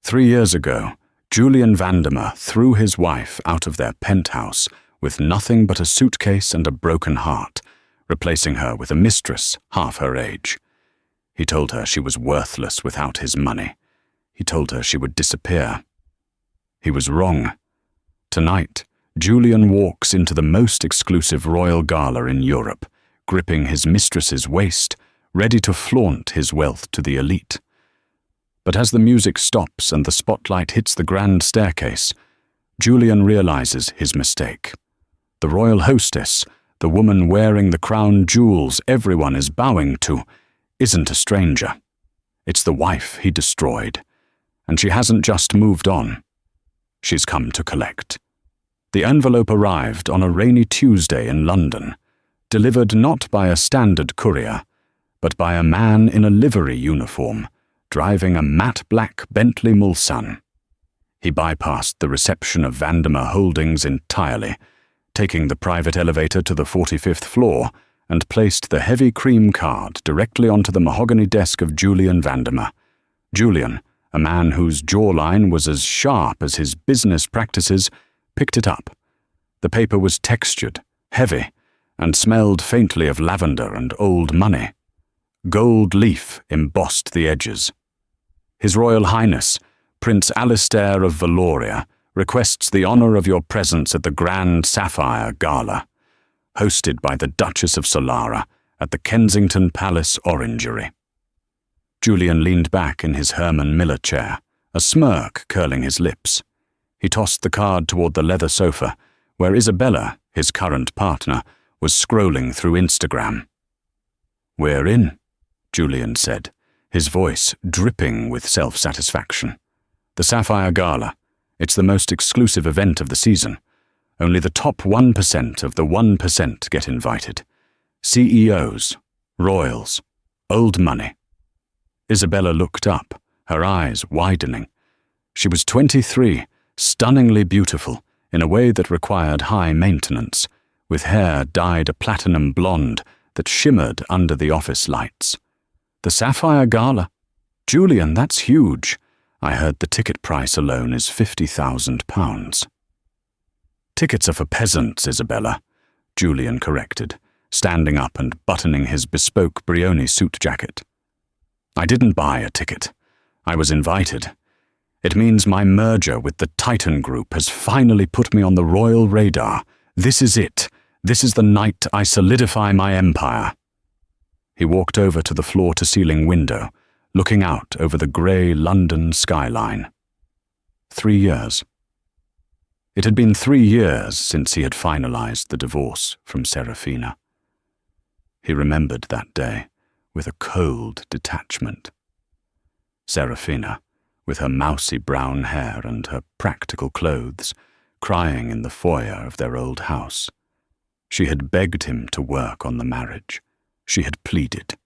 3 years ago, Julian Vandermeer threw his wife out of their penthouse with nothing but a suitcase and a broken heart, replacing her with a mistress half her age. He told her she was worthless without his money. He told her she would disappear. He was wrong. Tonight, Julian walks into the most exclusive royal gala in Europe, gripping his mistress's waist, ready to flaunt his wealth to the elite. But as the music stops and the spotlight hits the grand staircase, Julian realizes his mistake. The royal hostess, the woman wearing the crown jewels everyone is bowing to, isn't a stranger. It's the wife he destroyed, and she hasn't just moved on. She's come to collect. The envelope arrived on a rainy Tuesday in London, delivered not by a standard courier, but by a man in a livery uniform, driving a matte black Bentley Mulsanne. He bypassed the reception of Vandermeer Holdings entirely, taking the private elevator to the 45th floor and placed the heavy cream card directly onto the mahogany desk of Julian Vandermeer. Julian, a man whose jawline was as sharp as his business practices, picked it up. The paper was textured, heavy, and smelled faintly of lavender and old money. Gold leaf embossed the edges. His Royal Highness, Prince Alistair of Valoria, requests the honor of your presence at the Grand Sapphire Gala, hosted by the Duchess of Solara at the Kensington Palace Orangery. Julian leaned back in his Herman Miller chair, a smirk curling his lips. He tossed the card toward the leather sofa, where Isabella, his current partner, was scrolling through Instagram. "We're in," Julian said, his voice dripping with self-satisfaction. "The Sapphire Gala. It's the most exclusive event of the season. Only the top 1% of the 1% get invited. CEOs, royals, old money." Isabella looked up, her eyes widening. She was 23, stunningly beautiful, in a way that required high maintenance, with hair dyed a platinum blonde that shimmered under the office lights. "The Sapphire Gala? Julian, that's huge. I heard the ticket price alone is £50,000. "Tickets are for peasants, Isabella," Julian corrected, standing up and buttoning his bespoke Brioni suit jacket. "I didn't buy a ticket. I was invited. It means my merger with the Titan Group has finally put me on the royal radar. This is it. This is the night I solidify my empire." He walked over to the floor-to-ceiling window, looking out over the grey London skyline. 3 years. It had been 3 years since he had finalized the divorce from Saraphina. He remembered that day with a cold detachment. Saraphina, with her mousy brown hair and her practical clothes, crying in the foyer of their old house. She had begged him to work on the marriage. She had pleaded.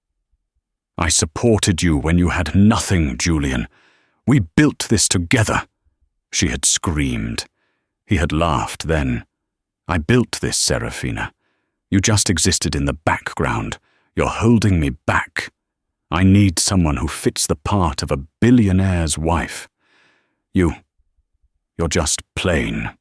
"I supported you when you had nothing, Julian. We built this together," she had screamed. He had laughed then. "I built this, Saraphina. You just existed in the background. You're holding me back. I need someone who fits the part of a billionaire's wife. You're just plain."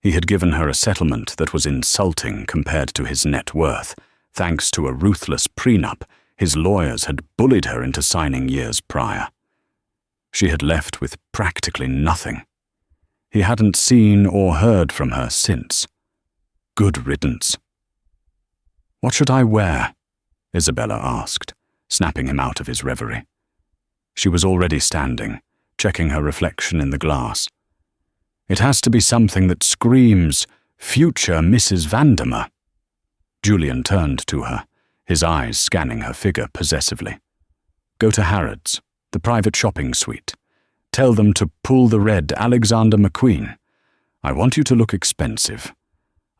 He had given her a settlement that was insulting compared to his net worth. Thanks to a ruthless prenup, his lawyers had bullied her into signing years prior. She had left with practically nothing. He hadn't seen or heard from her since. Good riddance. "What should I wear?" Isabella asked, snapping him out of his reverie. She was already standing, checking her reflection in the glass. "It has to be something that screams, 'Future Mrs. Vandermeer.'" Julian turned to her, his eyes scanning her figure possessively. "Go to Harrods, the private shopping suite. Tell them to pull the red Alexander McQueen. I want you to look expensive.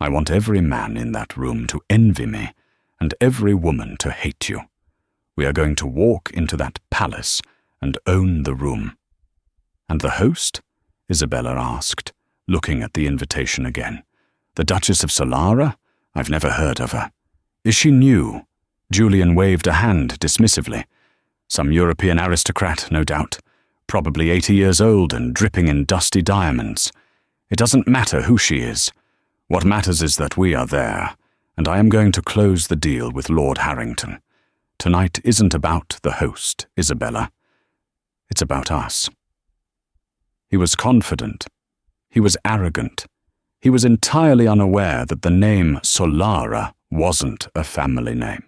I want every man in that room to envy me and every woman to hate you. We are going to walk into that palace and own the room." "And the host?" Isabella asked, looking at the invitation again. "The Duchess of Solara? I've never heard of her. Is she new?" Julian waved a hand dismissively. "Some European aristocrat, no doubt. probably 80 years old and dripping in dusty diamonds. It doesn't matter who she is. What matters is that we are there, and I am going to close the deal with Lord Harrington. Tonight isn't about the host, Isabella. It's about us." He was confident. He was arrogant. He was entirely unaware that the name Solara wasn't a family name.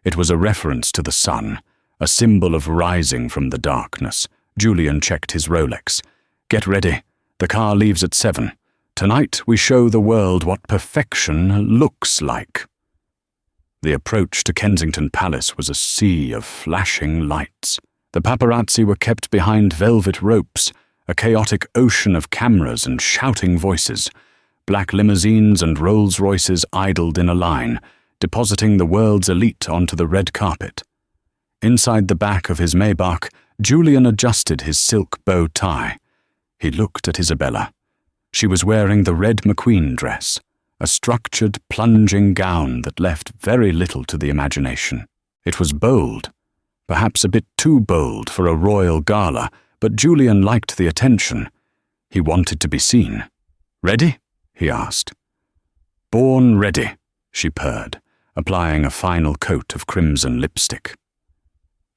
It was a reference to the sun, a symbol of rising from the darkness. Julian checked his Rolex. "Get ready. The car leaves at 7. Tonight we show the world what perfection looks like." The approach to Kensington Palace was a sea of flashing lights. The paparazzi were kept behind velvet ropes, a chaotic ocean of cameras and shouting voices. Black limousines and Rolls-Royces idled in a line, depositing the world's elite onto the red carpet. Inside the back of his Maybach, Julian adjusted his silk bow tie. He looked at Isabella. She was wearing the red McQueen dress, a structured, plunging gown that left very little to the imagination. It was bold, perhaps a bit too bold for a royal gala, but Julian liked the attention. He wanted to be seen. "Ready?" he asked. "Born ready," she purred, applying a final coat of crimson lipstick.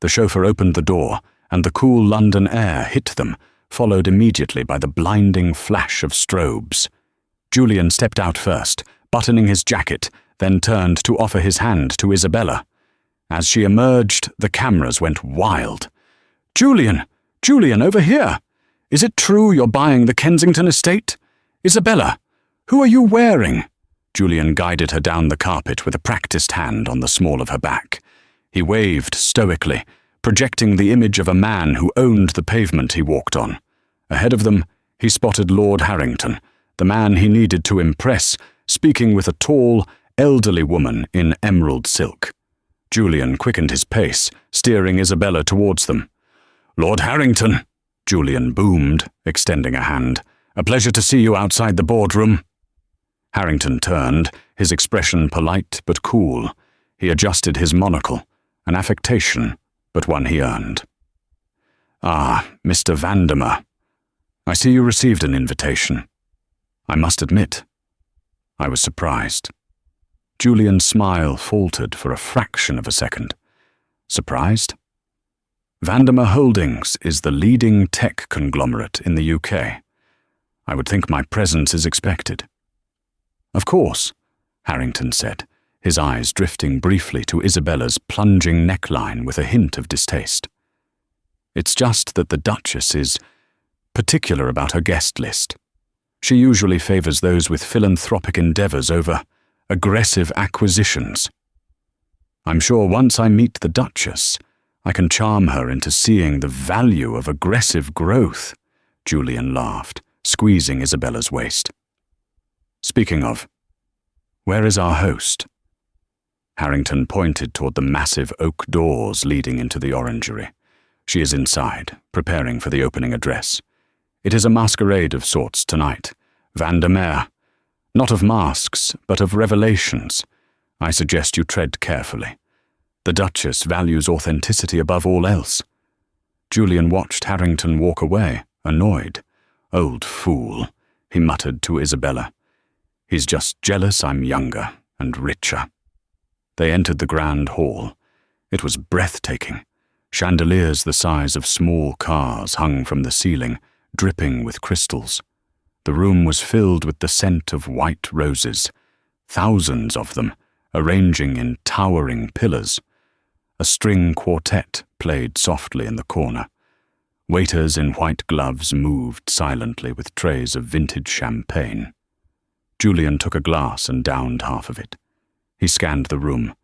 The chauffeur opened the door, and the cool London air hit them, followed immediately by the blinding flash of strobes. Julian stepped out first, buttoning his jacket, then turned to offer his hand to Isabella. As she emerged, the cameras went wild. "Julian! Julian, over here! Is it true you're buying the Kensington estate? Isabella, who are you wearing?" Julian guided her down the carpet with a practiced hand on the small of her back. He waved stoically, projecting the image of a man who owned the pavement he walked on. Ahead of them, he spotted Lord Harrington, the man he needed to impress, speaking with a tall, elderly woman in emerald silk. Julian quickened his pace, steering Isabella towards them. "Lord Harrington," Julian boomed, extending a hand. "A pleasure to see you outside the boardroom." Harrington turned, his expression polite but cool. He adjusted his monocle, an affectation, but one he earned. "Ah, Mr. Vandermeer. I see you received an invitation." I must admit, I was surprised. Julian's smile faltered for a fraction of a second. "Surprised?" "Vandermeer Holdings is the leading tech conglomerate in the UK. I would think my presence is expected." "Of course," Harrington said, his eyes drifting briefly to Isabella's plunging neckline with a hint of distaste. "It's just that the Duchess is particular about her guest list. She usually favours those with philanthropic endeavours over aggressive acquisitions. I'm sure once I meet the Duchess, I can charm her into seeing the value of aggressive growth," Julian laughed, squeezing Isabella's waist. "Speaking of, where is our host?" Harrington pointed toward the massive oak doors leading into the orangery. "She is inside, preparing for the opening address. It is a masquerade of sorts tonight. Vandermeer. Not of masks, but of revelations. I suggest you tread carefully. The Duchess values authenticity above all else." Julian watched Harrington walk away, annoyed. "Old fool," he muttered to Isabella. "He's just jealous I'm younger and richer." They entered the grand hall. It was breathtaking. Chandeliers the size of small cars hung from the ceiling, dripping with crystals. The room was filled with the scent of white roses, thousands of them, arranging in towering pillars. A string quartet played softly in the corner. Waiters in white gloves moved silently with trays of vintage champagne. Julian took a glass and downed half of it. He scanned the room.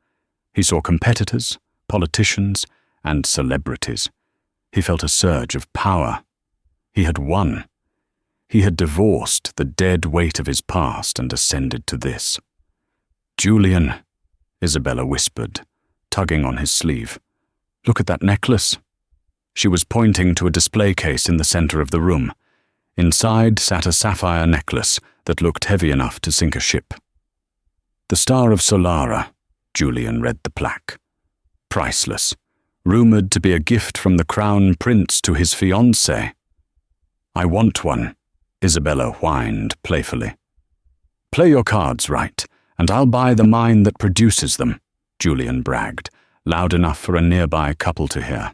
He saw competitors, politicians, and celebrities. He felt a surge of power. He had won. He had divorced the dead weight of his past and ascended to this. "Julian," Isabella whispered, tugging on his sleeve. "Look at that necklace." She was pointing to a display case in the center of the room. Inside sat a sapphire necklace that looked heavy enough to sink a ship. "The Star of Solara," Julian read the plaque. "Priceless. rumored to be a gift from the crown prince to his fiancée. I want one, Isabella whined playfully. Play your cards right, and I'll buy the mine that produces them, Julian bragged, loud enough for a nearby couple to hear.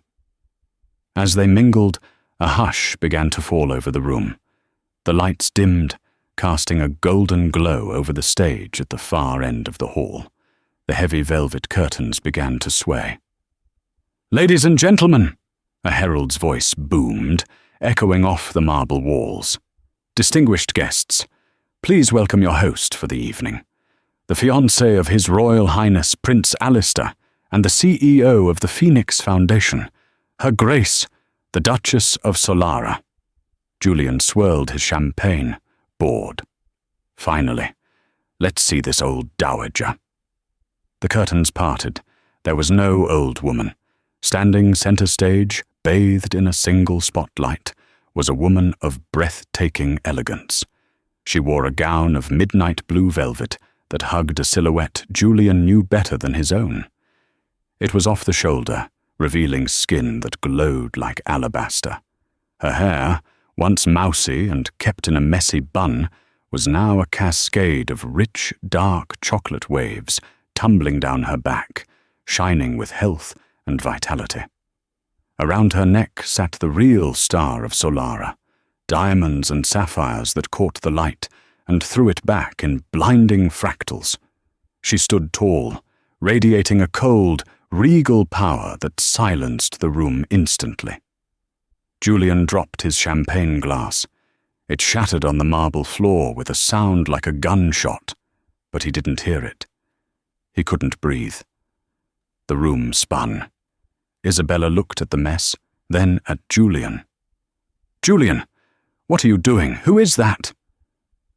As they mingled, a hush began to fall over the room. The lights dimmed, casting a golden glow over the stage at the far end of the hall. The heavy velvet curtains began to sway. "Ladies and gentlemen," a herald's voice boomed, echoing off the marble walls. "Distinguished guests, please welcome your host for the evening, the fiancé of His Royal Highness Prince Alistair and the CEO of the Phoenix Foundation, Her Grace, the Duchess of Solara." Julian swirled his champagne, bored. Finally, let's see this old dowager. The curtains parted. There was no old woman. Standing center stage, bathed in a single spotlight, was a woman of breathtaking elegance. She wore a gown of midnight blue velvet that hugged a silhouette Julian knew better than his own. It was off the shoulder, revealing skin that glowed like alabaster. Her hair, once mousy and kept in a messy bun, was now a cascade of rich, dark chocolate waves tumbling down her back, shining with health and vitality. Around her neck sat the real star of Solara, diamonds and sapphires that caught the light and threw it back in blinding fractals. She stood tall, radiating a cold, regal power that silenced the room instantly. Julian dropped his champagne glass. It shattered on the marble floor with a sound like a gunshot, but he didn't hear it. He couldn't breathe. The room spun. Isabella looked at the mess, then at Julian. "Julian, what are you doing? Who is that?"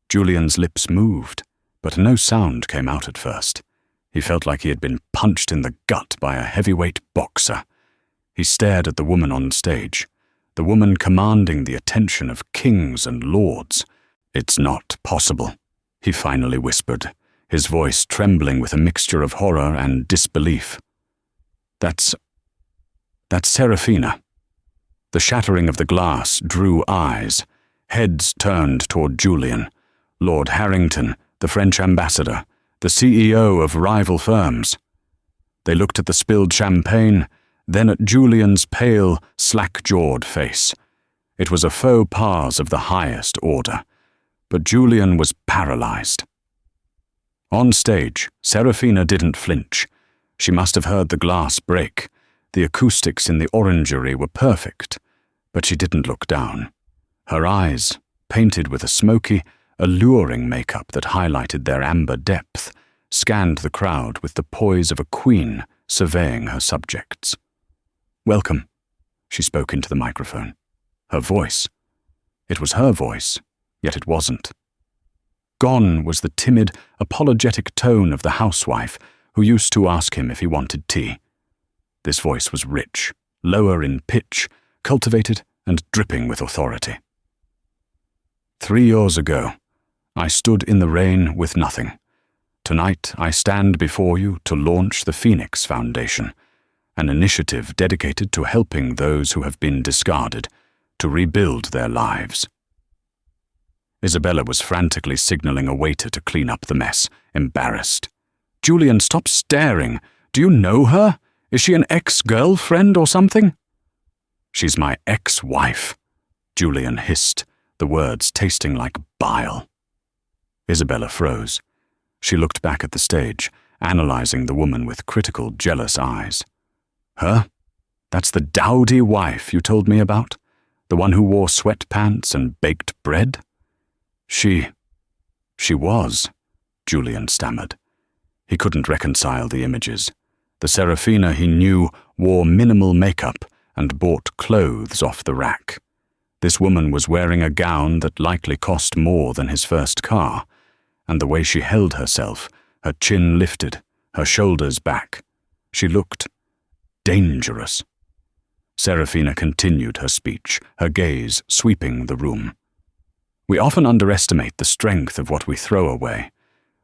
Julian's lips moved, but no sound came out at first. He felt like he had been punched in the gut by a heavyweight boxer. He stared at the woman on stage, the woman commanding the attention of kings and lords. "It's not possible," he finally whispered, his voice trembling with a mixture of horror and disbelief. That's Saraphina." The shattering of the glass drew eyes. Heads turned toward Julian, Lord Harrington, the French ambassador, the CEO of rival firms. They looked at the spilled champagne, then at Julian's pale, slack-jawed face. It was a faux pas of the highest order, but Julian was paralyzed. On stage, Saraphina didn't flinch. She must have heard the glass break. The acoustics in the orangery were perfect, but she didn't look down. Her eyes, painted with a smoky, alluring makeup that highlighted their amber depth, scanned the crowd with the poise of a queen surveying her subjects. "Welcome," she spoke into the microphone. Her voice. It was her voice, yet it wasn't. Gone was the timid, apologetic tone of the housewife who used to ask him if he wanted tea. This voice was rich, lower in pitch, cultivated and dripping with authority. 3 years ago, I stood in the rain with nothing. Tonight I stand before you to launch the Phoenix Foundation, an initiative dedicated to helping those who have been discarded, to rebuild their lives. Isabella was frantically signaling a waiter to clean up the mess, embarrassed. "Julian, stop staring. Do you know her? Is she an ex-girlfriend or something?" "She's my ex-wife," Julian hissed, the words tasting like bile. Isabella froze. She looked back at the stage, analyzing the woman with critical, jealous eyes. "Her? That's the dowdy wife you told me about? The one who wore sweatpants and baked bread?" She was," Julian stammered. He couldn't reconcile the images. The Saraphina he knew wore minimal makeup and bought clothes off the rack. This woman was wearing a gown that likely cost more than his first car, and the way she held herself, her chin lifted, her shoulders back. She looked dangerous. Saraphina continued her speech, her gaze sweeping the room. "We often underestimate the strength of what we throw away.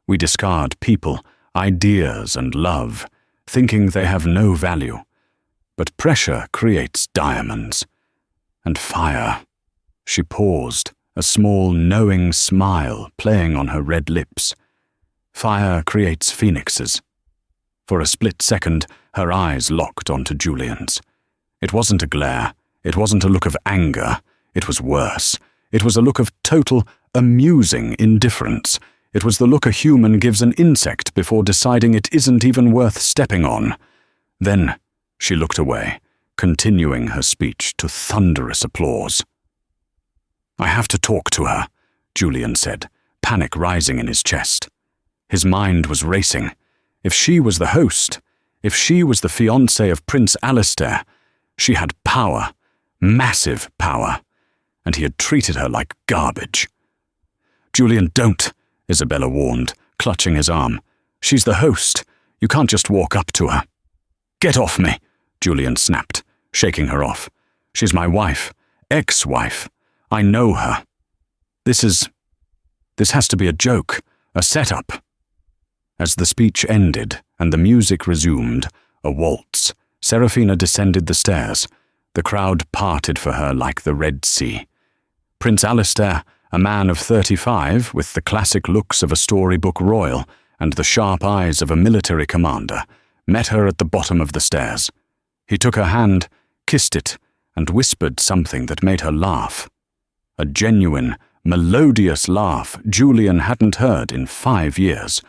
We discard people, ideas, and love, thinking they have no value. but pressure creates diamonds. And fire. She paused, a small knowing smile playing on her red lips. Fire creates phoenixes. For a split second, her eyes locked onto Julian's. It wasn't a glare. It wasn't a look of anger. It was worse. It was a look of total, amusing indifference. It was the look a human gives an insect before deciding it isn't even worth stepping on. Then she looked away, continuing her speech to thunderous applause. "I have to talk to her," Julian said, panic rising in his chest. His mind was racing. If she was the host, if she was the fiancée of Prince Alistair, she had power, massive power, and he had treated her like garbage. "Julian, don't," Isabella warned, clutching his arm. "She's the host. You can't just walk up to her." "Get off me," Julian snapped, shaking her off. "She's my wife, ex-wife. I know her. This has to be a joke, a setup." As the speech ended and the music resumed, a waltz, Saraphina descended the stairs. The crowd parted for her like the Red Sea. Prince Alistair, a man of 35 with the classic looks of a storybook royal and the sharp eyes of a military commander, met her at the bottom of the stairs. He took her hand, kissed it, and whispered something that made her laugh. A genuine, melodious laugh Julian hadn't heard in 5 years.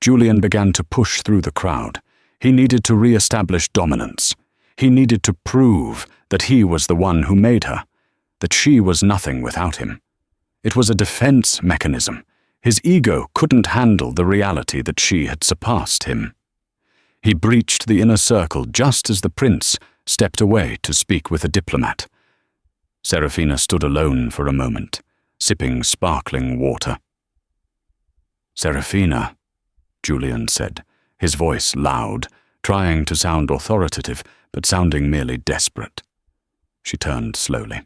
Julian began to push through the crowd. He needed to re-establish dominance. He needed to prove that he was the one who made her, that she was nothing without him. It was a defense mechanism. His ego couldn't handle the reality that she had surpassed him. He breached the inner circle just as the prince stepped away to speak with a diplomat. Saraphina stood alone for a moment, sipping sparkling water. "Saraphina," Julian said, his voice loud, trying to sound authoritative, but sounding merely desperate. She turned slowly.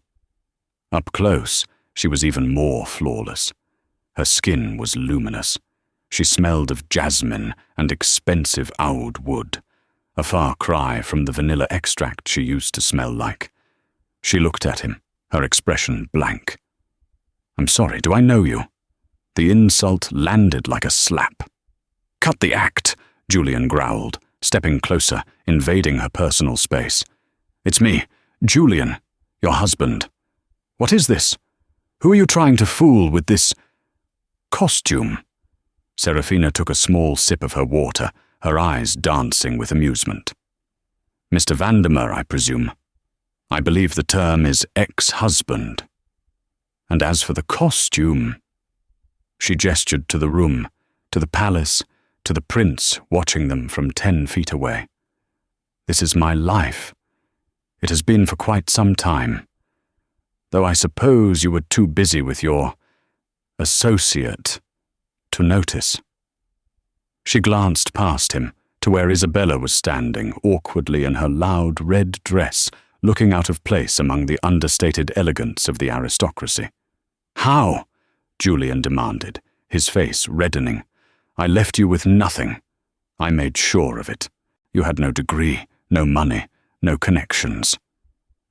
Up close, she was even more flawless. Her skin was luminous. She smelled of jasmine and expensive oud wood, a far cry from the vanilla extract she used to smell like. She looked at him, her expression blank. "I'm sorry, do I know you?" The insult landed like a slap. "Cut the act," Julian growled, stepping closer, invading her personal space. "It's me, Julian, your husband. What is this? Who are you trying to fool with this costume?" Saraphina took a small sip of her water, her eyes dancing with amusement. "Mr. Vandermeer, I presume. I believe the term is ex-husband. And as for the costume..." She gestured to the room, to the palace, to the prince watching them from 10 feet away. "This is my life. It has been for quite some time. Though I suppose you were too busy with your associate to notice." She glanced past him to where Isabella was standing awkwardly in her loud red dress, looking out of place among the understated elegance of the aristocracy. "How?" Julian demanded, his face reddening. "I left you with nothing. I made sure of it. You had no degree, no money, no connections."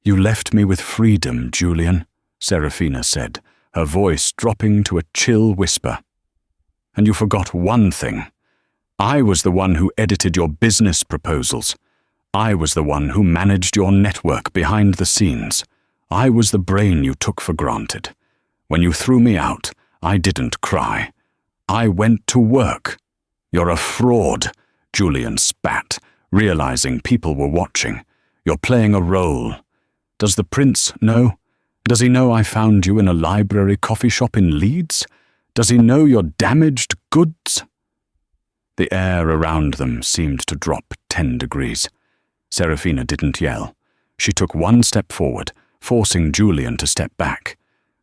"You left me with freedom, Julian," Saraphina said, her voice dropping to a chill whisper. "And you forgot one thing. I was the one who edited your business proposals. I was the one who managed your network behind the scenes. I was the brain you took for granted. When you threw me out, I didn't cry. I went to work." "You're a fraud," Julian spat, realizing people were watching. "You're playing a role. Does the prince know? Does he know I found you in a library coffee shop in Leeds? Does he know you're damaged goods?" The air around them seemed to drop 10 degrees. Saraphina didn't yell. She took one step forward, forcing Julian to step back.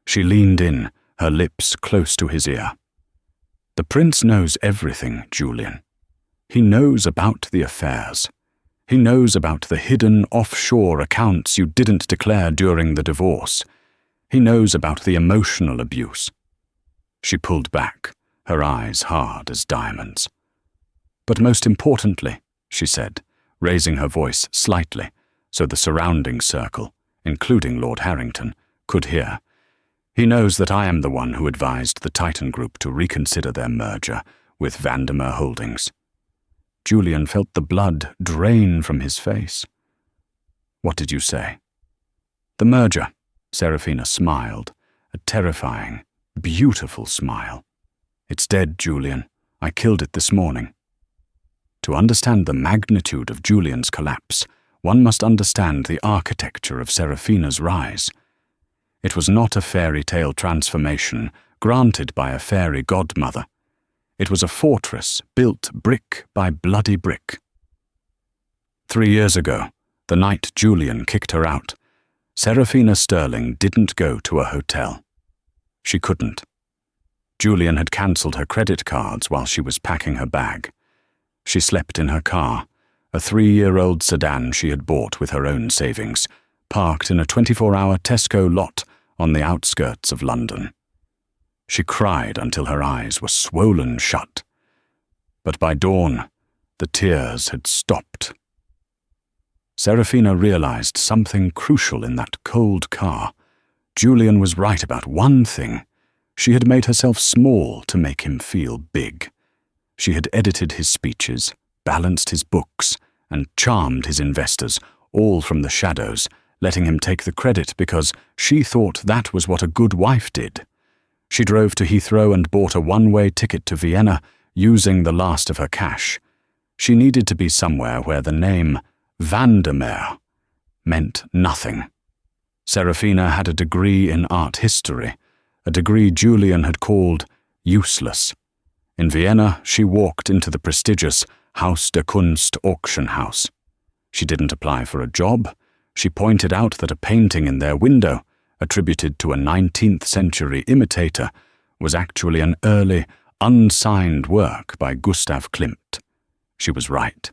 She leaned in, her lips close to his ear. "The prince knows everything, Julian. He knows about the affairs. He knows about the hidden offshore accounts you didn't declare during the divorce. He knows about the emotional abuse." She pulled back, her eyes hard as diamonds. "But most importantly," she said, raising her voice slightly, so the surrounding circle, including Lord Harrington, could hear. He knows that I am the one who advised the Titan Group to reconsider their merger with Vandermeer Holdings. Julian felt the blood drain from his face. What did you say? The merger, Saraphina smiled, a terrifying, beautiful smile. It's dead, Julian. I killed it this morning. To understand the magnitude of Julian's collapse, one must understand the architecture of Saraphina's rise. It was not a fairy tale transformation granted by a fairy godmother. It was a fortress built brick by bloody brick. 3 years ago, the night Julian kicked her out, Saraphina Sterling didn't go to a hotel. She couldn't. Julian had cancelled her credit cards while she was packing her bag. She slept in her car, a 3-year-old sedan she had bought with her own savings, parked in a 24-hour Tesco lot on the outskirts of London. She cried until her eyes were swollen shut. But by dawn, the tears had stopped. Saraphina realized something crucial in that cold car. Julian was right about one thing. She had made herself small to make him feel big. She had edited his speeches, balanced his books, and charmed his investors, all from the shadows, letting him take the credit because she thought that was what a good wife did. She drove to Heathrow and bought a one-way ticket to Vienna, using the last of her cash. She needed to be somewhere where the name Vandermeer meant nothing. Saraphina had a degree in art history, a degree Julian had called useless. In Vienna, she walked into the prestigious Haus der Kunst auction house. She didn't apply for a job. She pointed out that a painting in their window, attributed to a 19th century imitator, was actually an early, unsigned work by Gustav Klimt. She was right.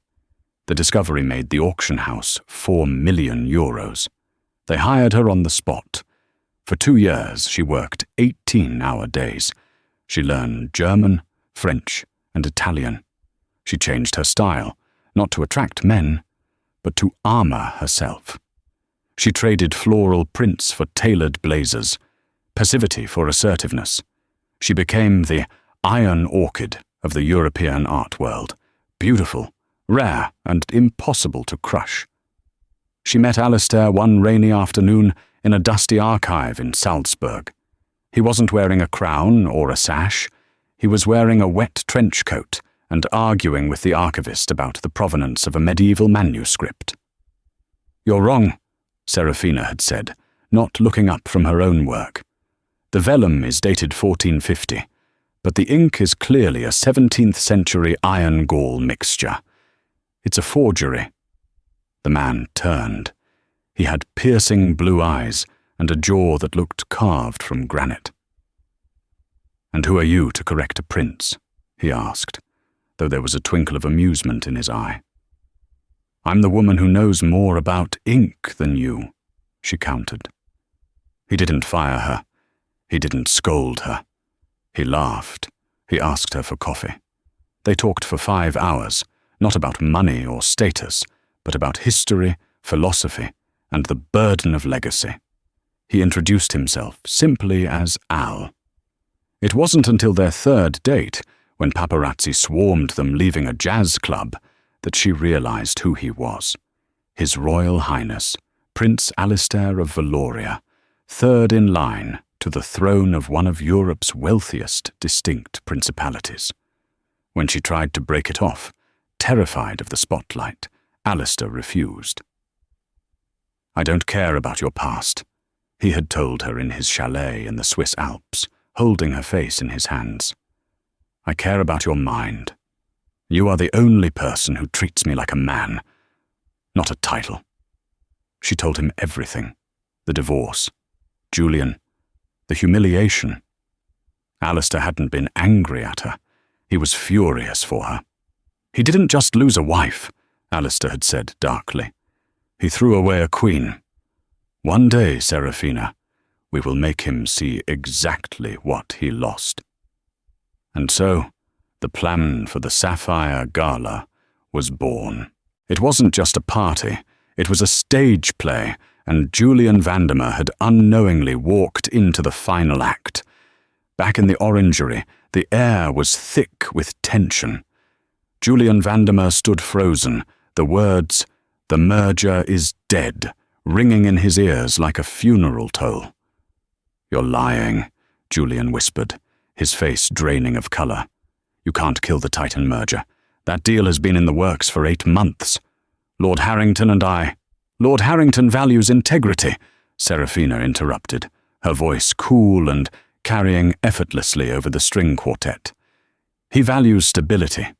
The discovery made the auction house €4 million. They hired her on the spot. For 2 years, she worked 18-hour days. She learned German, French, and Italian. She changed her style, not to attract men, but to armor herself. She traded floral prints for tailored blazers, passivity for assertiveness. She became the iron orchid of the European art world, beautiful, rare, and impossible to crush. She met Alistair one rainy afternoon in a dusty archive in Salzburg. He wasn't wearing a crown or a sash. He was wearing a wet trench coat and arguing with the archivist about the provenance of a medieval manuscript. "You're wrong," Saraphina had said, not looking up from her own work. "The vellum is dated 1450, but the ink is clearly a 17th century iron gall mixture. It's a forgery." The man turned. He had piercing blue eyes and a jaw that looked carved from granite. "And who are you to correct a prince?" he asked, though there was a twinkle of amusement in his eye. "I'm the woman who knows more about ink than you," she countered. He didn't fire her. He didn't scold her. He laughed. He asked her for coffee. They talked for 5 hours, not about money or status, but about history, philosophy, and the burden of legacy. He introduced himself simply as Al. It wasn't until their 3rd date, when paparazzi swarmed them leaving a jazz club, that she realized who he was. His Royal Highness, Prince Alistair of Valoria, 3rd in line to the throne of one of Europe's wealthiest distinct principalities. When she tried to break it off, terrified of the spotlight, Alistair refused. "I don't care about your past," he had told her in his chalet in the Swiss Alps, holding her face in his hands. "I care about your mind. You are the only person who treats me like a man, not a title." She told him everything. The divorce, Julian, the humiliation. Alistair hadn't been angry at her. He was furious for her. "He didn't just lose a wife," Alistair had said darkly. "He threw away a queen. One day, Saraphina, we will make him see exactly what he lost." And so, the plan for the Sapphire Gala was born. It wasn't just a party, It was a stage play, and Julian Vandemer had unknowingly walked into the final act. Back in the orangery, the air was thick with tension. Julian Vandemer stood frozen, the words, "The merger is dead," ringing in his ears like a funeral toll. "You're lying," Julian whispered, his face draining of color. "You can't kill the Titan merger. That deal has been in the works for 8 months. Lord Harrington values integrity," Saraphina interrupted, her voice cool and carrying effortlessly over the string quartet. "He values stability.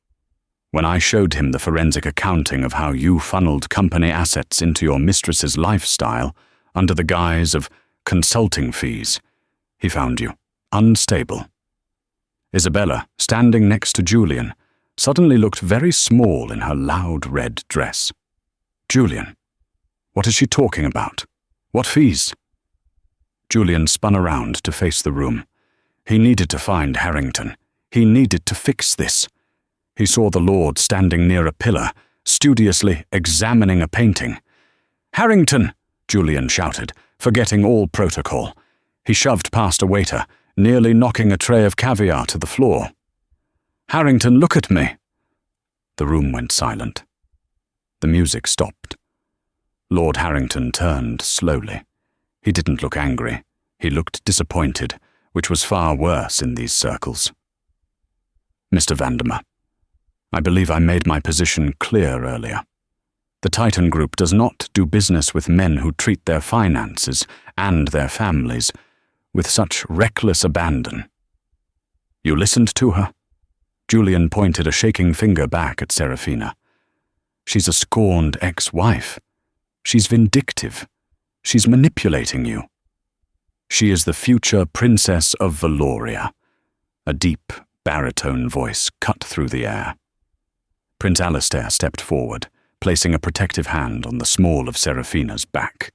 When I showed him the forensic accounting of how you funneled company assets into your mistress's lifestyle under the guise of consulting fees, he found you unstable." Isabella, standing next to Julian, suddenly looked very small in her loud red dress. "Julian, what is she talking about? What fees?" Julian spun around to face the room. He needed to find Harrington. He needed to fix this. He saw the Lord standing near a pillar, studiously examining a painting. "Harrington!" Julian shouted, forgetting all protocol. He shoved past a waiter, nearly knocking a tray of caviar to the floor. "Harrington, look at me!" The room went silent. The music stopped. Lord Harrington turned slowly. He didn't look angry. He looked disappointed, which was far worse in these circles. "Mr. Vandemer, I believe I made my position clear earlier. The Titan Group does not do business with men who treat their finances and their families with such reckless abandon." "You listened to her?" Julian pointed a shaking finger back at Saraphina. "She's a scorned ex-wife. She's vindictive. She's manipulating you. She is the future Princess of Valoria." A deep, baritone voice cut through the air. Prince Alistair stepped forward, placing a protective hand on the small of Seraphina's back.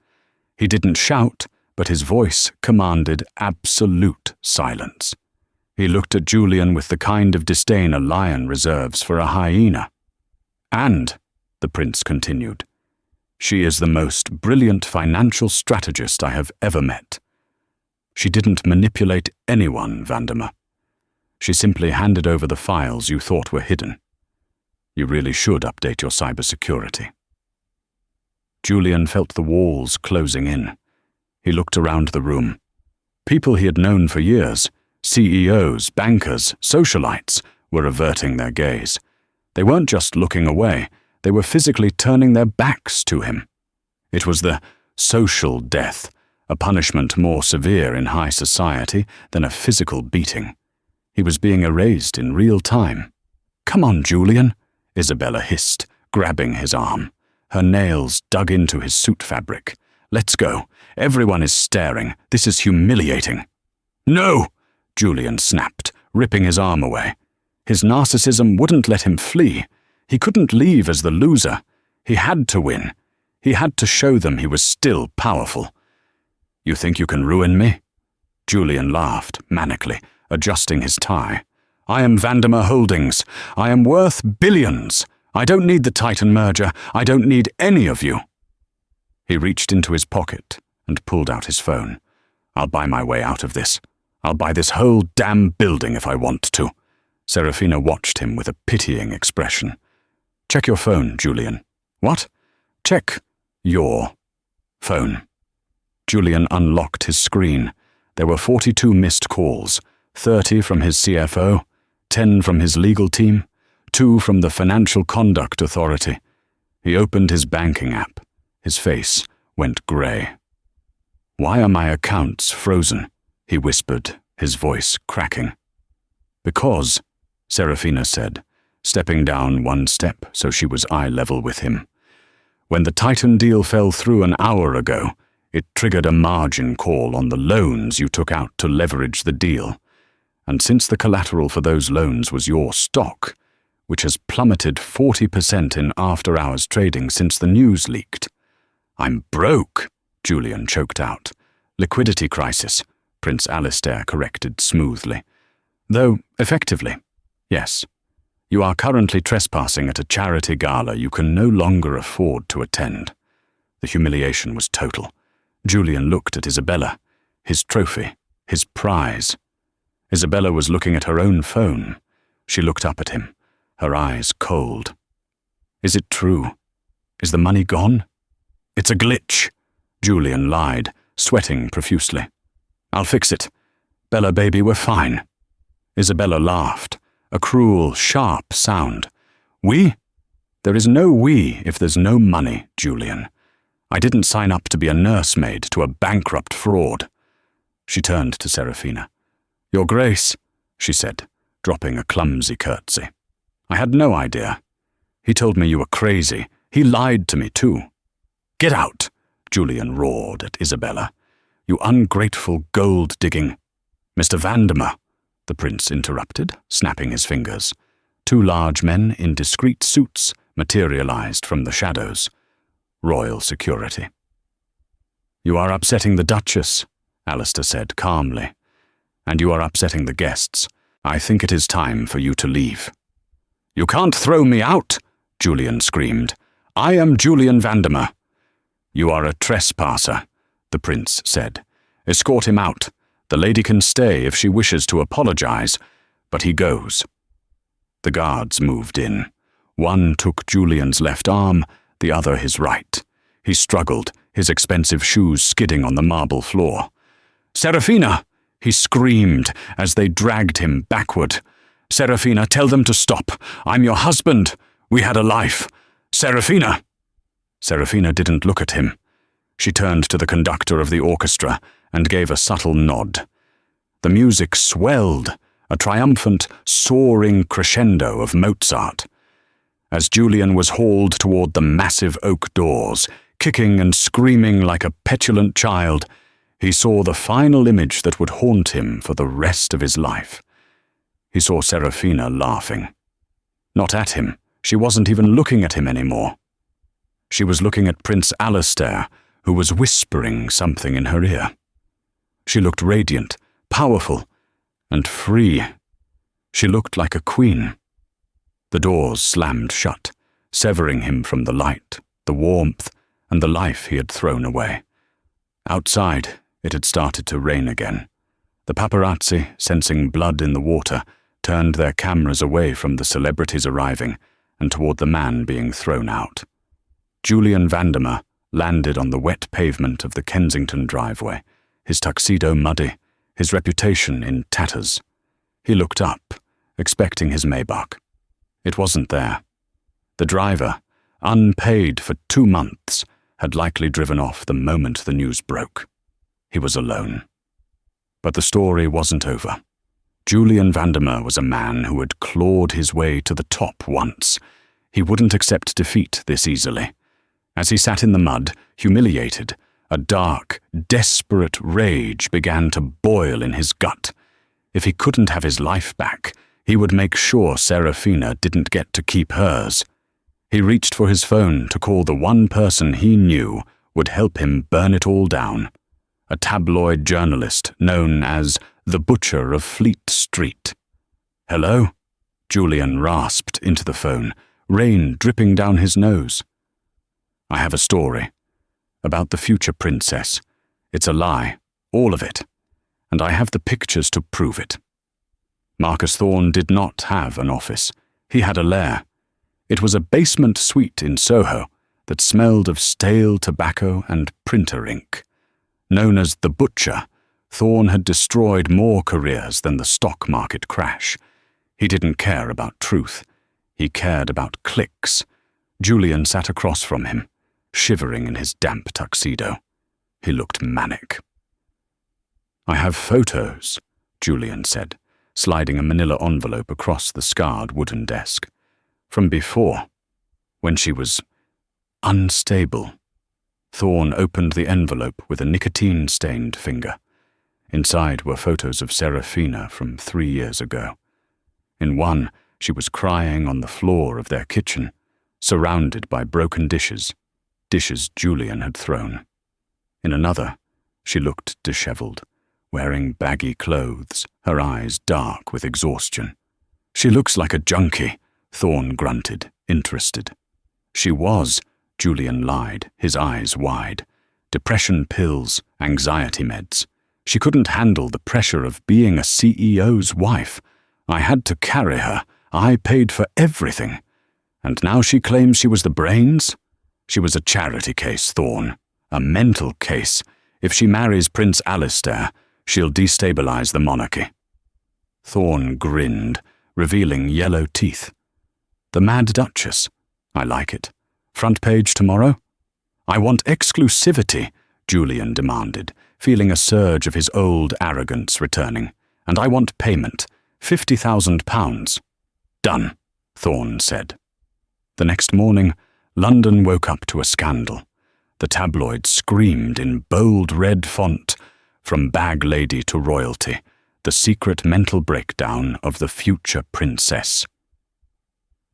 He didn't shout, but his voice commanded absolute silence. He looked at Julian with the kind of disdain a lion reserves for a hyena. "And," the prince continued, "she is the most brilliant financial strategist I have ever met. She didn't manipulate anyone, Vandemer. She simply handed over the files you thought were hidden. You really should update your cybersecurity." Julian felt the walls closing in. He looked around the room. People he had known for years, CEOs, bankers, socialites, were averting their gaze. They weren't just looking away, they were physically turning their backs to him. It was the social death, a punishment more severe in high society than a physical beating. He was being erased in real time. "Come on, Julian," Isabella hissed, grabbing his arm. Her nails dug into his suit fabric. "Let's go. Everyone is staring. This is humiliating." "No!" Julian snapped, ripping his arm away. His narcissism wouldn't let him flee. He couldn't leave as the loser. He had to win. He had to show them he was still powerful. "You think you can ruin me?" Julian laughed, manically, adjusting his tie. "I am Vandemer Holdings. I am worth billions. I don't need the Titan merger. I don't need any of you." He reached into his pocket and pulled out his phone. "I'll buy my way out of this. I'll buy this whole damn building if I want to." Saraphina watched him with a pitying expression. "Check your phone, Julian." "What?" "Check your phone." Julian unlocked his screen. There were 42 missed calls, 30 from his CFO, 10 from his legal team, 2 from the Financial Conduct Authority. He opened his banking app. His face went grey. "Why are my accounts frozen?" he whispered, his voice cracking. "Because," Saraphina said, stepping down one step so she was eye level with him. "When the Titan deal fell through an hour ago, it triggered a margin call on the loans you took out to leverage the deal. And since the collateral for those loans was your stock, which has plummeted 40% in after-hours trading since the news leaked." "I'm broke," Julian choked out. "Liquidity crisis," Prince Alistair corrected smoothly. "Though, effectively, yes. You are currently trespassing at a charity gala you can no longer afford to attend." The humiliation was total. Julian looked at Isabella, his trophy, his prize. Isabella was looking at her own phone. She looked up at him, her eyes cold. Is it true? Is the money gone? It's a glitch, Julian lied, sweating profusely. I'll fix it. Bella, baby, we're fine. Isabella laughed, a cruel, sharp sound. We? There is no we if there's no money, Julian. I didn't sign up to be a nursemaid to a bankrupt fraud. She turned to Saraphina. Your Grace, she said, dropping a clumsy curtsy. I had no idea. He told me you were crazy. He lied to me too. Get out, Julian roared at Isabella. You ungrateful gold-digging. Mr. Vandemer, the prince interrupted, snapping his fingers. Two large men in discreet suits materialized from the shadows. Royal security. You are upsetting the Duchess, Alistair said calmly. And you are upsetting the guests. I think it is time for you to leave. You can't throw me out, Julian screamed. I am Julian Vandemer. You are a trespasser, the prince said. Escort him out. The lady can stay if she wishes to apologize, but he goes. The guards moved in. One took Julian's left arm, the other his right. He struggled, his expensive shoes skidding on the marble floor. Saraphina! He screamed as they dragged him backward. Saraphina, tell them to stop. I'm your husband. We had a life. Saraphina! Saraphina didn't look at him. She turned to the conductor of the orchestra and gave a subtle nod. The music swelled, a triumphant, soaring crescendo of Mozart. As Julian was hauled toward the massive oak doors, kicking and screaming like a petulant child, he saw the final image that would haunt him for the rest of his life. He saw Saraphina laughing. Not at him. She wasn't even looking at him anymore. She was looking at Prince Alistair, who was whispering something in her ear. She looked radiant, powerful, and free. She looked like a queen. The doors slammed shut, severing him from the light, the warmth, and the life he had thrown away. Outside, it had started to rain again. The paparazzi, sensing blood in the water, turned their cameras away from the celebrities arriving and toward the man being thrown out. Julian Vandemer landed on the wet pavement of the Kensington driveway, his tuxedo muddy, his reputation in tatters. He looked up, expecting his Maybach. It wasn't there. The driver, unpaid for 2 months, had likely driven off the moment the news broke. He was alone. But the story wasn't over. Julian Vandemer was a man who had clawed his way to the top once. He wouldn't accept defeat this easily. As he sat in the mud, humiliated, a dark, desperate rage began to boil in his gut. If he couldn't have his life back, he would make sure Saraphina didn't get to keep hers. He reached for his phone to call the one person he knew would help him burn it all down. A tabloid journalist known as the Butcher of Fleet Street. Hello? Julian rasped into the phone, rain dripping down his nose. I have a story. About the future princess. It's a lie, all of it. And I have the pictures to prove it. Marcus Thorne did not have an office. He had a lair. It was a basement suite in Soho that smelled of stale tobacco and printer ink. Known as the Butcher, Thorne had destroyed more careers than the stock market crash. He didn't care about truth. He cared about clicks. Julian sat across from him, shivering in his damp tuxedo. He looked manic. I have photos, Julian said, sliding a manila envelope across the scarred wooden desk. From before, when she was unstable. Thorne opened the envelope with a nicotine-stained finger. Inside were photos of Saraphina from 3 years ago. In one, she was crying on the floor of their kitchen, surrounded by broken dishes Julian had thrown. In another, she looked disheveled, wearing baggy clothes, her eyes dark with exhaustion. She looks like a junkie, Thorne grunted, interested. She was, Julian lied, his eyes wide. Depression pills, anxiety meds. She couldn't handle the pressure of being a CEO's wife. I had to carry her. I paid for everything. And now she claims she was the brains? She was a charity case, Thorne. A mental case. If she marries Prince Alistair, she'll destabilize the monarchy. Thorne grinned, revealing yellow teeth. The Mad Duchess. I like it. Front page tomorrow? I want exclusivity, Julian demanded, feeling a surge of his old arrogance returning. And I want payment, £50,000. Done, Thorne said. The next morning, London woke up to a scandal. The tabloids screamed in bold red font, "From bag lady to royalty, the secret mental breakdown of the future princess."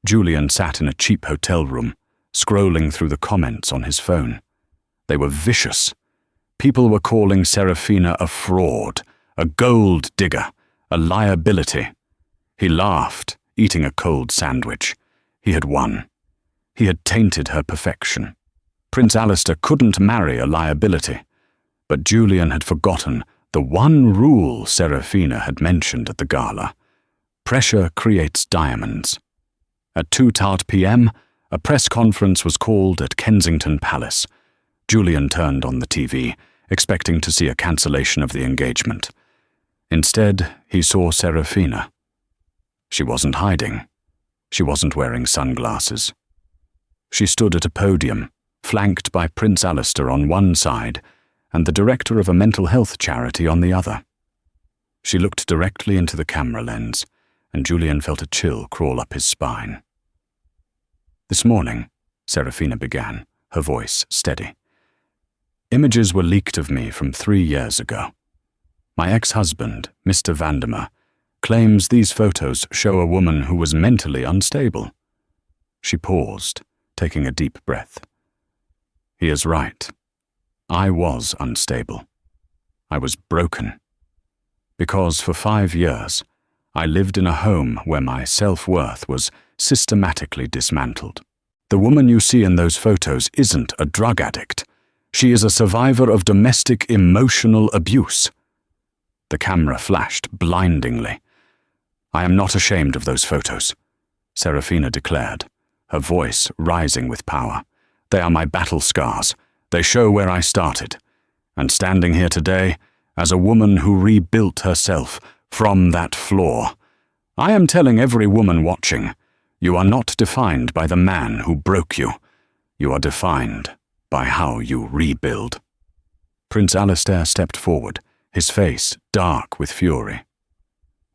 Julian sat in a cheap hotel room, scrolling through the comments on his phone. They were vicious. People were calling Saraphina a fraud, a gold digger, a liability. He laughed, eating a cold sandwich. He had won. He had tainted her perfection. Prince Alistair couldn't marry a liability. But Julian had forgotten the one rule Saraphina had mentioned at the gala. Pressure creates diamonds. At 2:00 p.m., a press conference was called at Kensington Palace. Julian turned on the TV, expecting to see a cancellation of the engagement. Instead, he saw Saraphina. She wasn't hiding. She wasn't wearing sunglasses. She stood at a podium, flanked by Prince Alistair on one side and the director of a mental health charity on the other. She looked directly into the camera lens, and Julian felt a chill crawl up his spine. "This morning," Saraphina began, her voice steady. "Images were leaked of me from 3 years ago. My ex-husband, Mr. Vandemer, claims these photos show a woman who was mentally unstable." She paused, taking a deep breath. "He is right. I was unstable. I was broken. Because for 5 years, I lived in a home where my self-worth was systematically dismantled. The woman you see in those photos isn't a drug addict. She is a survivor of domestic emotional abuse." The camera flashed blindingly. "I am not ashamed of those photos," Saraphina declared, her voice rising with power. "They are my battle scars. They show where I started. And standing here today, as a woman who rebuilt herself from that floor, I am telling every woman watching, you are not defined by the man who broke you. You are defined by how you rebuild." Prince Alistair stepped forward, his face dark with fury.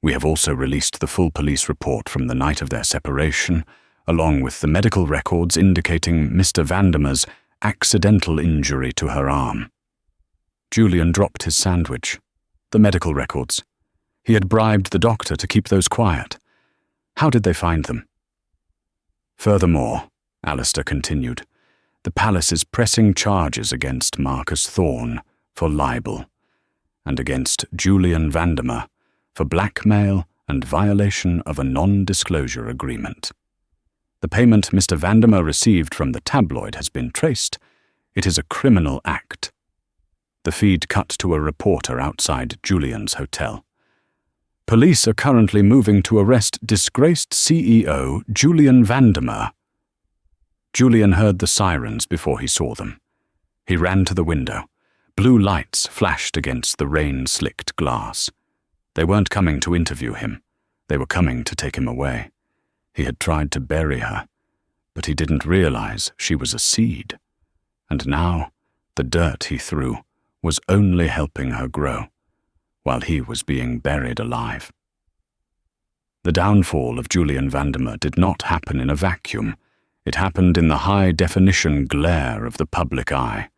"We have also released the full police report from the night of their separation, along with the medical records indicating Mr. Vandemer's accidental injury to her arm." Julian dropped his sandwich. The medical records. He had bribed the doctor to keep those quiet. How did they find them? "Furthermore," Alistair continued, "the palace is pressing charges against Marcus Thorne for libel, and against Julian Vandemer for blackmail and violation of a non-disclosure agreement. The payment Mr. Vandemer received from the tabloid has been traced. It is a criminal act." The feed cut to a reporter outside Julian's hotel. "Police are currently moving to arrest disgraced CEO Julian Vandemer." Julian heard the sirens before he saw them. He ran to the window. Blue lights flashed against the rain-slicked glass. They weren't coming to interview him. They were coming to take him away. He had tried to bury her, but he didn't realize she was a seed. And now, the dirt he threw was only helping her grow, while he was being buried alive. The downfall of Julian Vandemer did not happen in a vacuum. It happened in the high-definition glare of the public eye.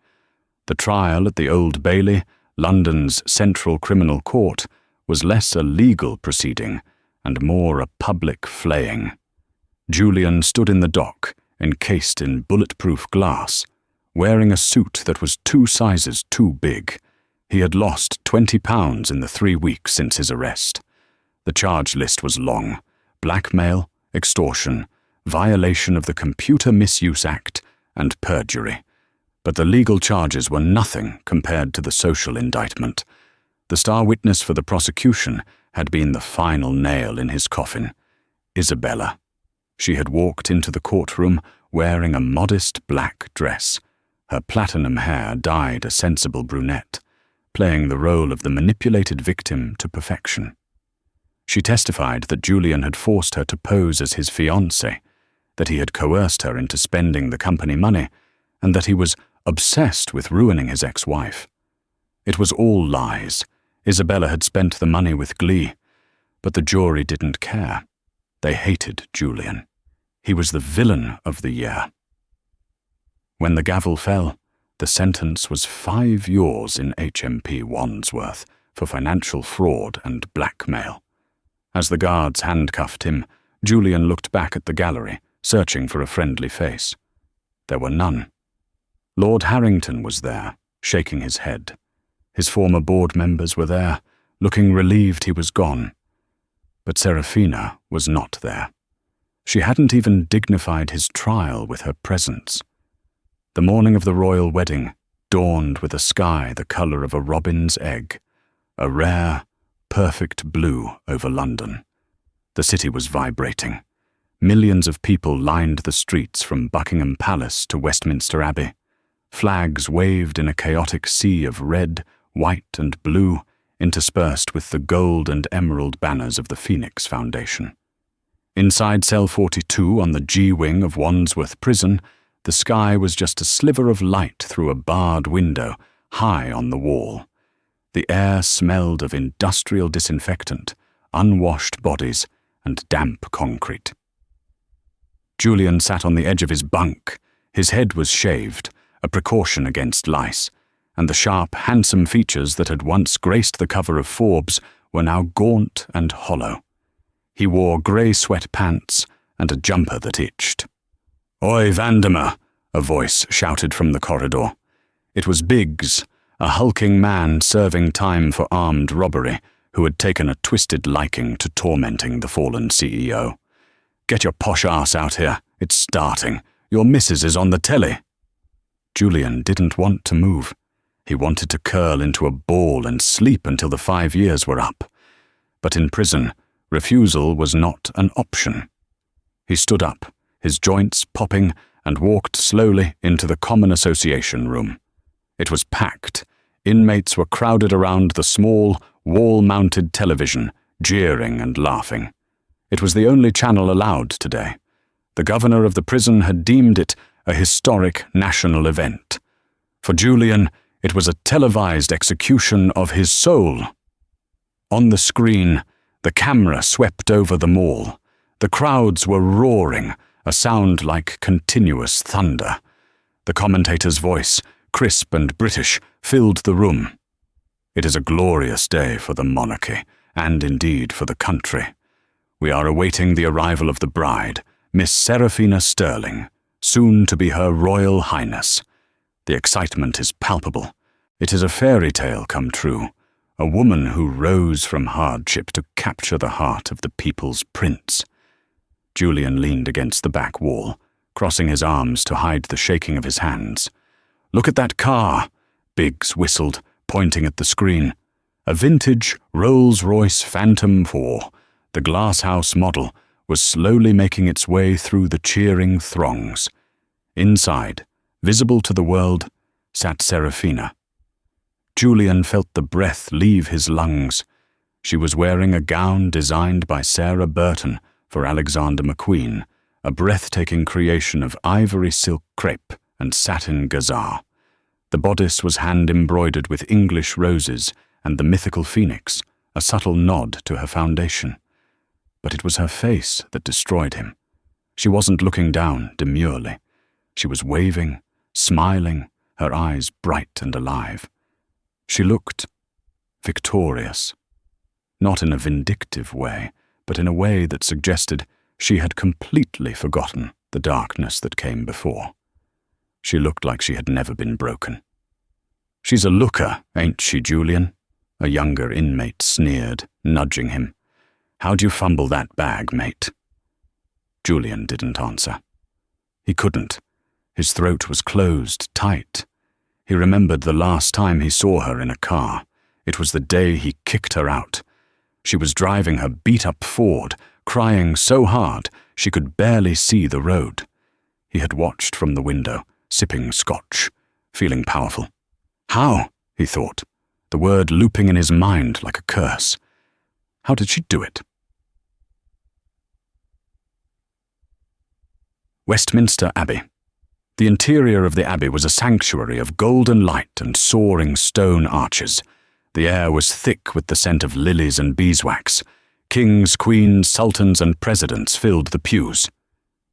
The trial at the Old Bailey, London's central criminal court, was less a legal proceeding and more a public flaying. Julian stood in the dock, encased in bulletproof glass, wearing a suit that was 2 sizes too big. He had lost 20 pounds in the 3 weeks since his arrest. The charge list was long: blackmail, extortion, violation of the Computer Misuse Act, and perjury, but the legal charges were nothing compared to the social indictment. The star witness for the prosecution had been the final nail in his coffin: Isabella. She had walked into the courtroom wearing a modest black dress, her platinum hair dyed a sensible brunette, playing the role of the manipulated victim to perfection. She testified that Julian had forced her to pose as his fiancée, that he had coerced her into spending the company money, and that he was obsessed with ruining his ex-wife. It was all lies. Isabella had spent the money with glee, but the jury didn't care. They hated Julian. He was the villain of the year. When the gavel fell, the sentence was 5 years in HMP Wandsworth for financial fraud and blackmail. As the guards handcuffed him, Julian looked back at the gallery, searching for a friendly face. There were none. Lord Harrington was there, shaking his head. His former board members were there, looking relieved he was gone. But Saraphina was not there. She hadn't even dignified his trial with her presence. The morning of the royal wedding dawned with a sky the colour of a robin's egg, a rare, perfect blue over London. The city was vibrating. Millions of people lined the streets from Buckingham Palace to Westminster Abbey. Flags waved in a chaotic sea of red, white and blue, interspersed with the gold and emerald banners of the Phoenix Foundation. Inside cell 42 on the G-wing of Wandsworth Prison, the sky was just a sliver of light through a barred window high on the wall. The air smelled of industrial disinfectant, unwashed bodies, and damp concrete. Julian sat on the edge of his bunk. His head was shaved, a precaution against lice, and the sharp, handsome features that had once graced the cover of Forbes were now gaunt and hollow. He wore grey sweat pants and a jumper that itched. "Oi, Vandemer!" a voice shouted from the corridor. It was Biggs, a hulking man serving time for armed robbery, who had taken a twisted liking to tormenting the fallen CEO. "Get your posh ass out here. It's starting. Your missus is on the telly." Julian didn't want to move. He wanted to curl into a ball and sleep until the 5 years were up. But in prison, refusal was not an option. He stood up, his joints popping, and walked slowly into the Common Association room. It was packed. Inmates were crowded around the small, wall-mounted television, jeering and laughing. It was the only channel allowed today. The governor of the prison had deemed it a historic national event. For Julian, it was a televised execution of his soul. On the screen, the camera swept over the mall. The crowds were roaring, a sound like continuous thunder. The commentator's voice, crisp and British, filled the room. "It is a glorious day for the monarchy, and indeed for the country. We are awaiting the arrival of the bride, Miss Saraphina Sterling, soon to be Her Royal Highness. The excitement is palpable. It is a fairy tale come true, a woman who rose from hardship to capture the heart of the people's prince." Julian leaned against the back wall, crossing his arms to hide the shaking of his hands. "Look at that car," Biggs whistled, pointing at the screen. A vintage Rolls-Royce Phantom 4, the glasshouse model, was slowly making its way through the cheering throngs. Inside, visible to the world, sat Saraphina. Julian felt the breath leave his lungs. She was wearing a gown designed by Sarah Burton for Alexander McQueen, a breathtaking creation of ivory silk crepe and satin gazelle. The bodice was hand-embroidered with English roses and the mythical phoenix, a subtle nod to her foundation. But it was her face that destroyed him. She wasn't looking down demurely. She was waving, smiling, her eyes bright and alive. She looked victorious. Not in a vindictive way, but in a way that suggested she had completely forgotten the darkness that came before. She looked like she had never been broken. "She's a looker, ain't she, Julian?" a younger inmate sneered, nudging him. "How'd you fumble that bag, mate?" Julian didn't answer. He couldn't. His throat was closed tight. He remembered the last time he saw her in a car. It was the day he kicked her out. She was driving her beat-up Ford, crying so hard she could barely see the road. He had watched from the window, sipping scotch, feeling powerful. How? He thought, the word looping in his mind like a curse. How did she do it? Westminster Abbey. The interior of the abbey was a sanctuary of golden light and soaring stone arches. The air was thick with the scent of lilies and beeswax. Kings, queens, sultans, and presidents filled the pews.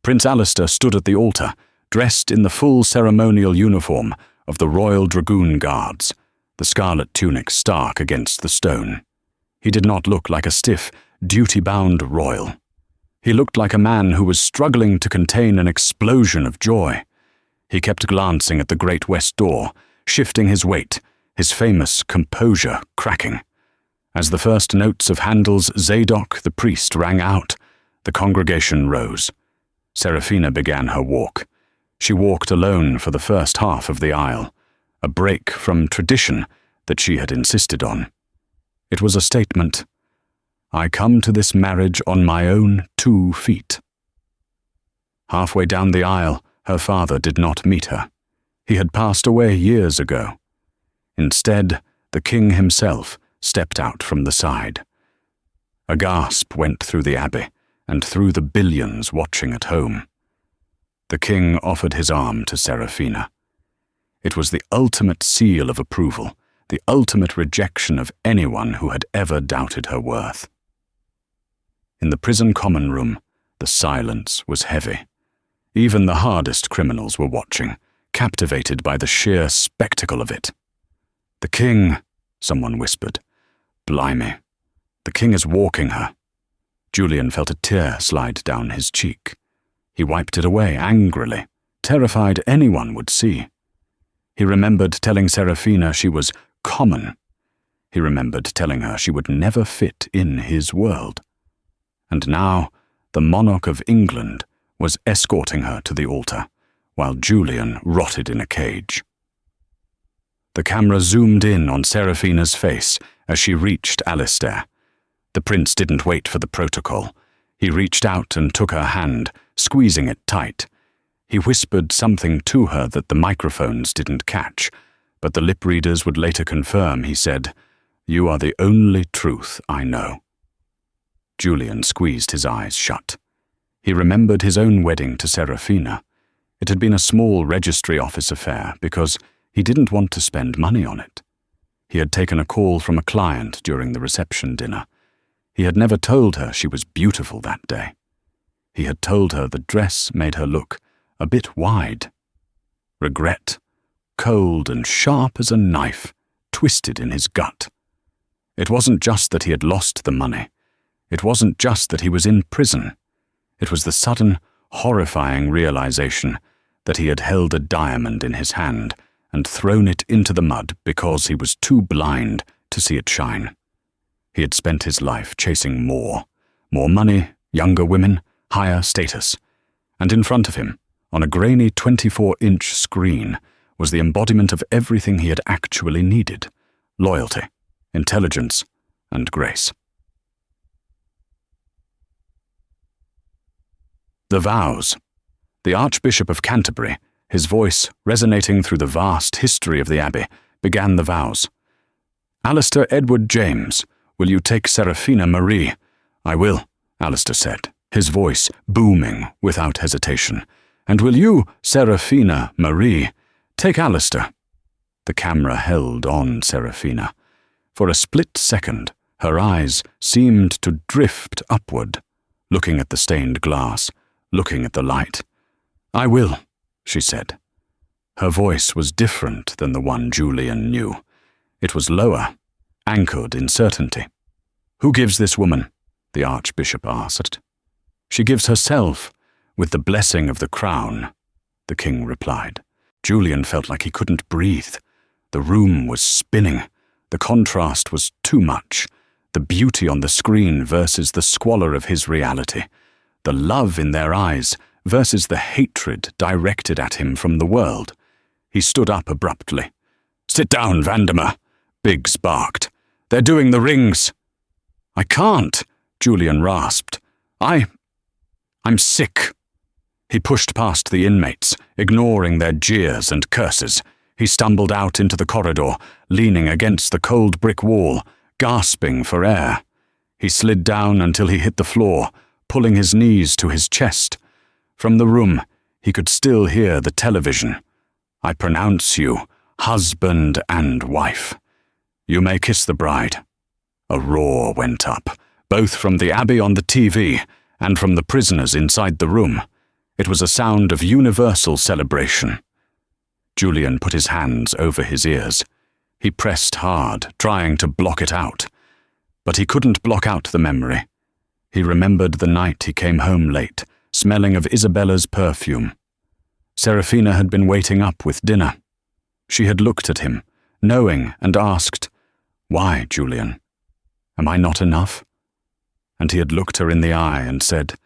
Prince Alistair stood at the altar, dressed in the full ceremonial uniform of the Royal Dragoon Guards, the scarlet tunic stark against the stone. He did not look like a stiff, duty-bound royal. He looked like a man who was struggling to contain an explosion of joy. He kept glancing at the great west door, shifting his weight, his famous composure cracking. As the first notes of Handel's Zadok the priest rang out, the congregation rose. Saraphina began her walk. She walked alone for the first half of the aisle, a break from tradition that she had insisted on. It was a statement, "I come to this marriage on my own 2 feet." Halfway down the aisle, her father did not meet her. He had passed away years ago. Instead, the king himself stepped out from the side. A gasp went through the abbey and through the billions watching at home. The king offered his arm to Saraphina. It was the ultimate seal of approval, the ultimate rejection of anyone who had ever doubted her worth. In the prison common room, the silence was heavy. Even the hardest criminals were watching, captivated by the sheer spectacle of it. "The king," someone whispered. "Blimey, the king is walking her." Julian felt a tear slide down his cheek. He wiped it away angrily, terrified anyone would see. He remembered telling Saraphina she was common. He remembered telling her she would never fit in his world. And now, the monarch of England was escorting her to the altar, while Julian rotted in a cage. The camera zoomed in on Saraphina's face as she reached Alistair. The prince didn't wait for the protocol. He reached out and took her hand, squeezing it tight. He whispered something to her that the microphones didn't catch, but the lip readers would later confirm. He said, "You are the only truth I know." Julian squeezed his eyes shut. He remembered his own wedding to Saraphina. It had been a small registry office affair because he didn't want to spend money on it. He had taken a call from a client during the reception dinner. He had never told her she was beautiful that day. He had told her the dress made her look a bit wide. Regret, cold and sharp as a knife, twisted in his gut. It wasn't just that he had lost the money. It wasn't just that he was in prison. It was the sudden, horrifying realization that he had held a diamond in his hand and thrown it into the mud because he was too blind to see it shine. He had spent his life chasing more money, younger women, higher status. And in front of him, on a grainy 24-inch screen, was the embodiment of everything he had actually needed: loyalty, intelligence, and grace. The vows. The Archbishop of Canterbury, his voice resonating through the vast history of the abbey, began the vows. "Alistair Edward James, will you take Saraphina Marie?" "I will," Alistair said, his voice booming without hesitation. "And will you, Saraphina Marie, take Alistair?" The camera held on Saraphina. For a split second, her eyes seemed to drift upward, looking at the stained glass, looking at the light. "I will," she said. Her voice was different than the one Julian knew. It was lower, anchored in certainty. "Who gives this woman?" the Archbishop asked. "She gives herself, with the blessing of the crown," the king replied. Julian felt like he couldn't breathe. The room was spinning. The contrast was too much. The beauty on the screen versus the squalor of his reality. The love in their eyes versus the hatred directed at him from the world. He stood up abruptly. "Sit down, Vandemer," Biggs barked. "They're doing the rings." "I can't," Julian rasped. I'm sick." He pushed past the inmates, ignoring their jeers and curses. He stumbled out into the corridor, leaning against the cold brick wall, gasping for air. He slid down until he hit the floor, pulling his knees to his chest. From the room, he could still hear the television. "I pronounce you husband and wife. You may kiss the bride." A roar went up, both from the Abbey on the TV and from the prisoners inside the room. It was a sound of universal celebration. Julian put his hands over his ears. He pressed hard, trying to block it out. But he couldn't block out the memory. He remembered the night he came home late, smelling of Isabella's perfume. Saraphina had been waiting up with dinner. She had looked at him, knowing, and asked, "Why, Julian? Am I not enough?" And he had looked her in the eye and said,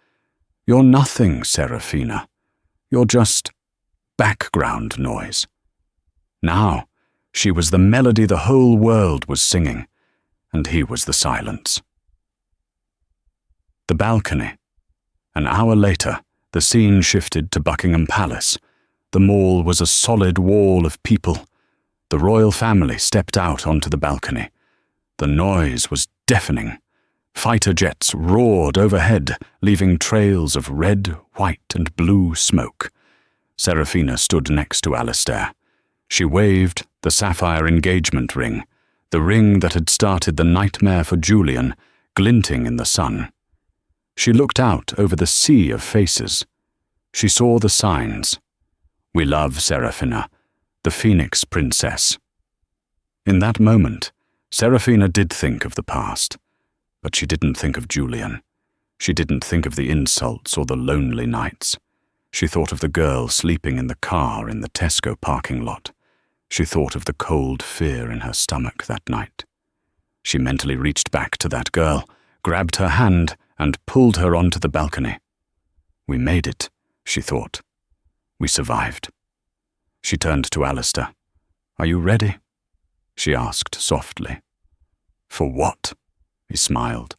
"You're nothing, Saraphina. You're just background noise." Now, she was the melody the whole world was singing, and he was the silence. The balcony. An hour later, the scene shifted to Buckingham Palace. The mall was a solid wall of people. The royal family stepped out onto the balcony. The noise was deafening. Fighter jets roared overhead, leaving trails of red, white, and blue smoke. Saraphina stood next to Alistair. She waved the sapphire engagement ring, the ring that had started the nightmare for Julian, glinting in the sun. She looked out over the sea of faces. She saw the signs. "We love Saraphina, the Phoenix Princess." In that moment, Saraphina did think of the past. But she didn't think of Julian. She didn't think of the insults or the lonely nights. She thought of the girl sleeping in the car in the Tesco parking lot. She thought of the cold fear in her stomach that night. She mentally reached back to that girl, grabbed her hand, and pulled her onto the balcony. "We made it," she thought. "We survived." She turned to Alistair. "Are you ready?" she asked softly. "For what?" He smiled.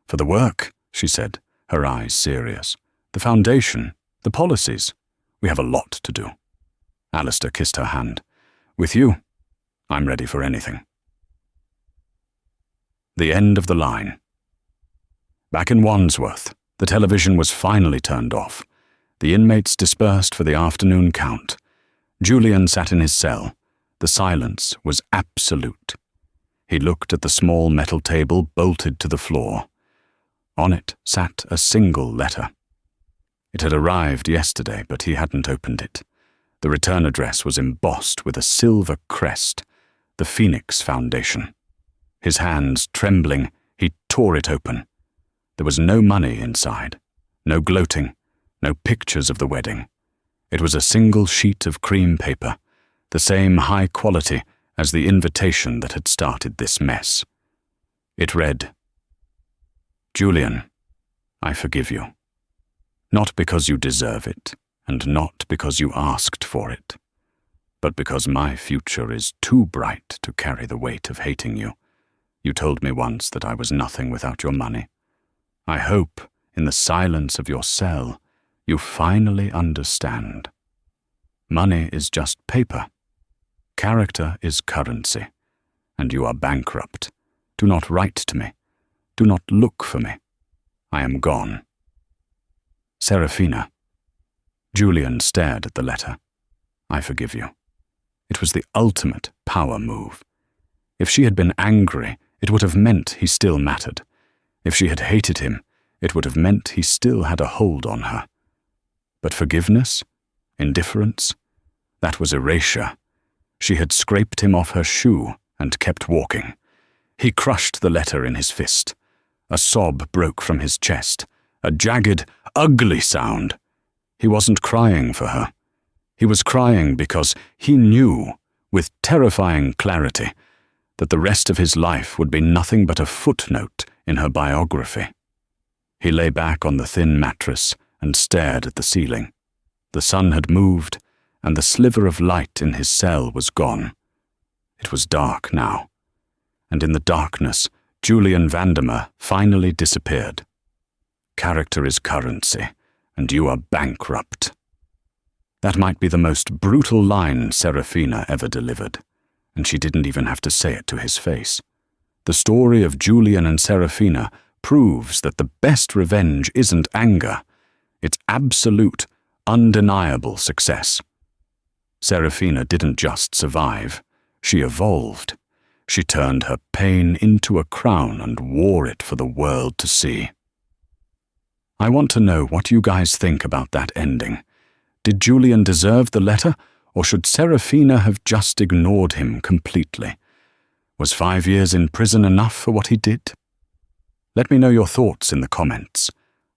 "For the work," she said, her eyes serious. "The foundation, the policies. We have a lot to do." Alistair kissed her hand. "With you, I'm ready for anything." The end of the line. Back in Wandsworth, the television was finally turned off. The inmates dispersed for the afternoon count. Julian sat in his cell. The silence was absolute. He looked at the small metal table bolted to the floor. On it sat a single letter. It had arrived yesterday, but he hadn't opened it. The return address was embossed with a silver crest, the Phoenix Foundation. His hands trembling, he tore it open. There was no money inside, no gloating, no pictures of the wedding. It was a single sheet of cream paper, the same high quality as the invitation that had started this mess. It read, "Julian, I forgive you. Not because you deserve it, and not because you asked for it, but because my future is too bright to carry the weight of hating you. You told me once that I was nothing without your money. I hope, in the silence of your cell, you finally understand. Money is just paper. Character is currency, and you are bankrupt. Do not write to me. Do not look for me. I am gone. Saraphina." Julian stared at the letter. "I forgive you." It was the ultimate power move. If she had been angry, it would have meant he still mattered. If she had hated him, it would have meant he still had a hold on her. But forgiveness? Indifference? That was erasure. She had scraped him off her shoe and kept walking. He crushed the letter in his fist. A sob broke from his chest, a jagged, ugly sound. He wasn't crying for her. He was crying because he knew, with terrifying clarity, that the rest of his life would be nothing but a footnote in her biography. He lay back on the thin mattress and stared at the ceiling. The sun had moved, and the sliver of light in his cell was gone. It was dark now, and in the darkness, Julian Vandemer finally disappeared. Character is currency, and you are bankrupt. That might be the most brutal line Saraphina ever delivered, and she didn't even have to say it to his face. The story of Julian and Saraphina proves that the best revenge isn't anger, it's absolute, undeniable success. Saraphina didn't just survive, she evolved. She turned her pain into a crown and wore it for the world to see. I want to know what you guys think about that ending. Did Julian deserve the letter, or should Saraphina have just ignored him completely? Was 5 years in prison enough for what he did? Let me know your thoughts in the comments.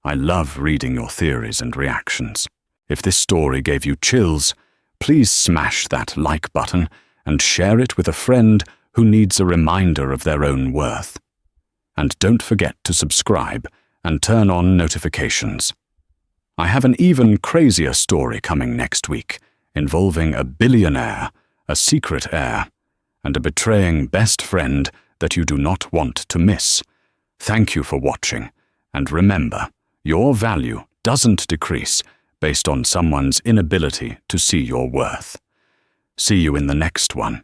I love reading your theories and reactions. If this story gave you chills, please smash that like button and share it with a friend who needs a reminder of their own worth. And don't forget to subscribe and turn on notifications. I have an even crazier story coming next week, involving a billionaire, a secret heir, and a betraying best friend that you do not want to miss. Thank you for watching, and remember, your value doesn't decrease based on someone's inability to see your worth. See you in the next one.